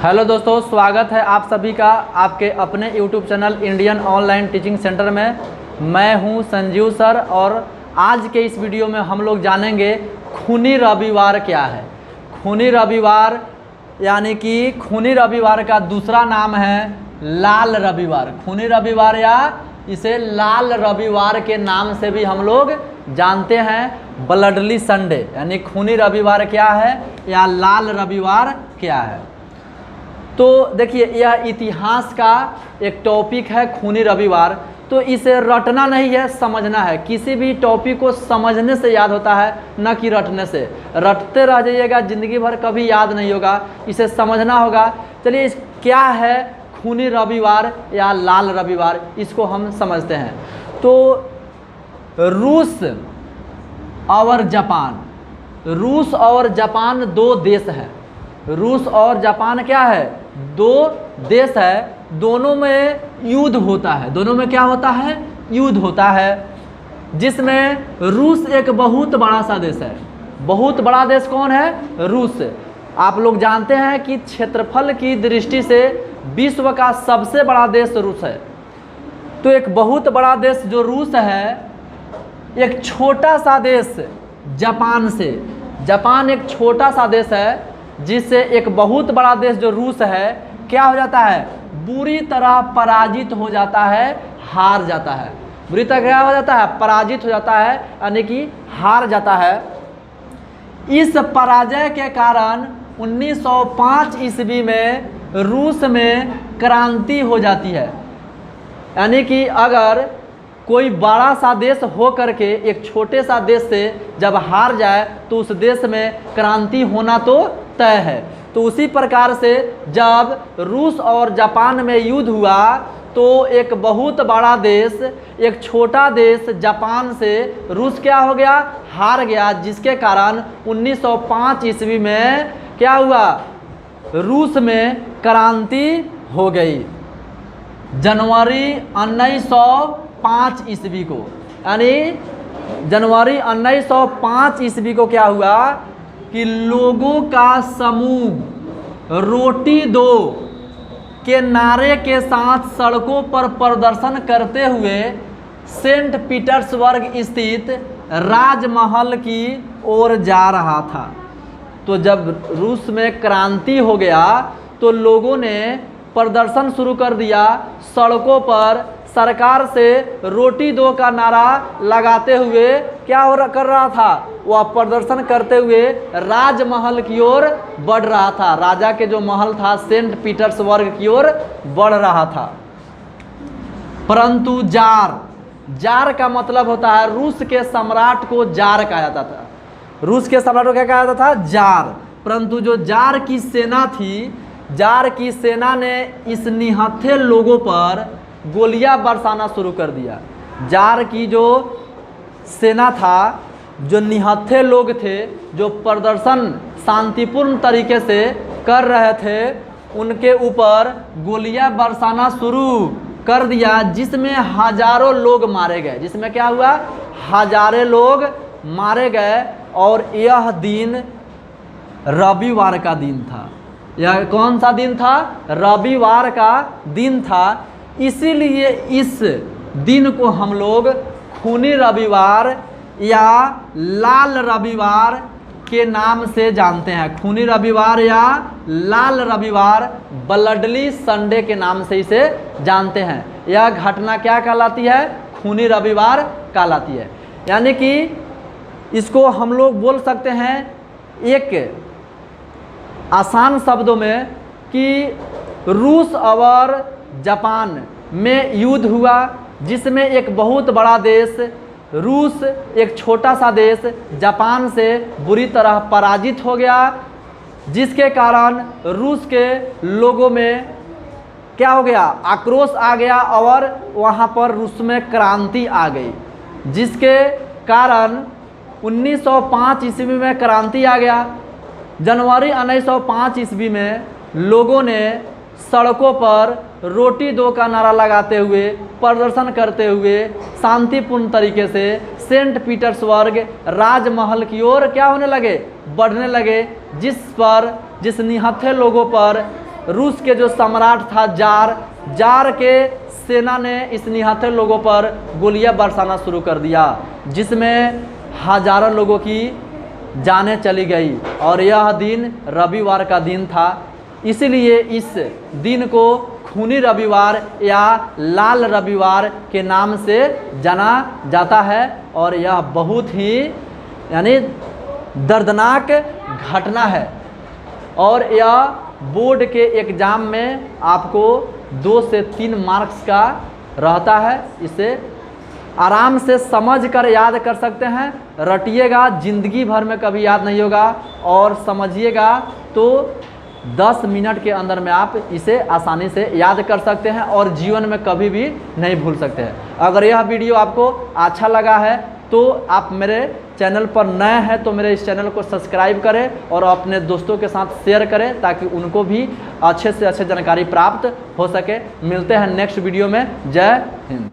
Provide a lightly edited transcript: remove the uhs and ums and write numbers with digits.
Hello दोस्तों, स्वागत है आप सभी का आपके अपने YouTube channel Indian online teaching centre में। मैं हूं संजीव सर और आज के इस वीडियो में हम लोग जानेंगे खूनी रविवार क्या है। खूनी रविवार यानी कि खूनी रविवार का दूसरा नाम है लाल रविवार। खूनी रविवार या इसे लाल रविवार के नाम से भी हम लोग जानते हैं। ब्लडली संडे यानी खूनी रविवार क्या है या लाल रविवार क्या है। तो देखिए, यह इतिहास का एक टॉपिक है खूनी रविवार। तो इसे रटना नहीं है, समझना है। किसी भी टॉपिक को समझने से याद होता है, न कि रटने से। रटते रह जाइएगा, ज़िंदगी भर कभी याद नहीं होगा। इसे समझना होगा। चलिए, क्या है खूनी रविवार या लाल रविवार, इसको हम समझते हैं। तो रूस और जापान दो देश हैं। रूस और जापान क्या है? दो देश है। दोनों में युद्ध होता है। दोनों में क्या होता है? युद्ध होता है, जिसमें रूस एक बहुत बड़ा सा देश है। बहुत बड़ा देश कौन है? रूस। आप लोग जानते हैं कि क्षेत्रफल की दृष्टि से विश्व का सबसे बड़ा देश रूस है। तो एक बहुत बड़ा देश जो रूस है, एक छोटा सा देश जापान से। जापान एक छोटा सा देश है, जिससे एक बहुत बड़ा देश जो रूस है क्या हो जाता है? बुरी तरह पराजित हो जाता है, हार जाता है। बुरी तरह क्या हो जाता है? पराजित हो जाता है, यानी कि हार जाता है। इस पराजय के कारण 1905 ईस्वी में रूस में क्रांति हो जाती है। यानी कि अगर कोई बड़ा सा देश हो करके एक छोटे सा देश से जब हार जाए तो उस देश में क्रांति होना तो तय है। तो उसी प्रकार से जब रूस और जापान में युद्ध हुआ तो एक बहुत बड़ा देश, एक छोटा देश जापान से रूस क्या हो गया? हार गया। जिसके कारण 1905 ईस्वी में क्या हुआ? रूस में क्रांति हो गई। जनवरी 1905 ईस्वी को, यानी जनवरी 1905 ईस्वी को क्या हुआ कि लोगों का समूह रोटी दो के नारे के साथ सड़कों पर प्रदर्शन करते हुए सेंट पीटर्सबर्ग स्थित राजमहल की ओर जा रहा था। तो जब रूस में क्रांति हो गया तो लोगों ने प्रदर्शन शुरू कर दिया। सड़कों पर सरकार से रोटी दो का नारा लगाते हुए क्या कर रहा था? वह प्रदर्शन करते हुए राजमहल की ओर बढ़ रहा था। राजा के जो महल था सेंट पीटर्सबर्ग की ओर बढ़ रहा था। परंतु जार का मतलब होता है, रूस के सम्राट को जार कहा जाता था। रूस के सम्राट को क्या कहा जाता था? जार। परंतु जो जार की सेना थी, जार की सेना ने इस निहत्थे लोगों पर गोलियां बरसाना शुरू कर दिया। जार की जो सेना था, जो निहत्थे लोग थे, जो प्रदर्शन शांतिपूर्ण तरीके से कर रहे थे, उनके ऊपर गोलियां बरसाना शुरू कर दिया, जिसमें हजारों लोग मारे गए। जिसमें क्या हुआ? हजारों लोग मारे गए। और यह दिन रविवार का दिन था। यह कौन सा दिन था? रविवार का दिन था। इसीलिए इस दिन को हम लोग खूनी रविवार या लाल रविवार के नाम से जानते हैं। खूनी रविवार या लाल रविवार, ब्लडली संडे के नाम से इसे जानते हैं। यह घटना क्या कहलाती है? खूनी रविवार कहलाती है। यानी कि इसको हम लोग बोल सकते हैं एक आसान शब्दों में कि रूस और जापान में युद्ध हुआ, जिसमें एक बहुत बड़ा देश रूस एक छोटा सा देश जापान से बुरी तरह पराजित हो गया। जिसके कारण रूस के लोगों में क्या हो गया? आक्रोश आ गया और वहाँ पर रूस में क्रांति आ गई। जिसके कारण 1905 ईस्वी में क्रांति आ गया। जनवरी 1905 ईस्वी में लोगों ने सड़कों पर रोटी दो का नारा लगाते हुए, प्रदर्शन करते हुए शांतिपूर्ण तरीके से सेंट पीटर्सबर्ग राजमहल की ओर क्या होने लगे? बढ़ने लगे। जिस निहत्थे लोगों पर रूस के जो सम्राट था जार के सेना ने इस निहत्थे लोगों पर गोलियां बरसाना शुरू कर दिया, जिसमें हजारों लोगों की जानें चली गई। और यह दिन रविवार का दिन था, इसलिए इस दिन को खूनी रविवार या लाल रविवार के नाम से जाना जाता है। और यह बहुत ही यानी दर्दनाक घटना है। और यह बोर्ड के एग्ज़ाम में आपको 2 से 3 मार्क्स का रहता है। इसे आराम से समझ कर याद कर सकते हैं, रटिएगा, ज़िंदगी भर में कभी याद नहीं होगा। और समझिएगा तो 10 मिनट के अंदर में आप इसे आसानी से याद कर सकते हैं और जीवन में कभी भी नहीं भूल सकते हैं। अगर यह वीडियो आपको अच्छा लगा है तो आप मेरे चैनल पर नए हैं तो मेरे इस चैनल को सब्सक्राइब करें और अपने दोस्तों के साथ शेयर करें, ताकि उनको भी अच्छे से अच्छे जानकारी प्राप्त हो सके। मिलते हैं नेक्स्ट वीडियो में। जय हिंद।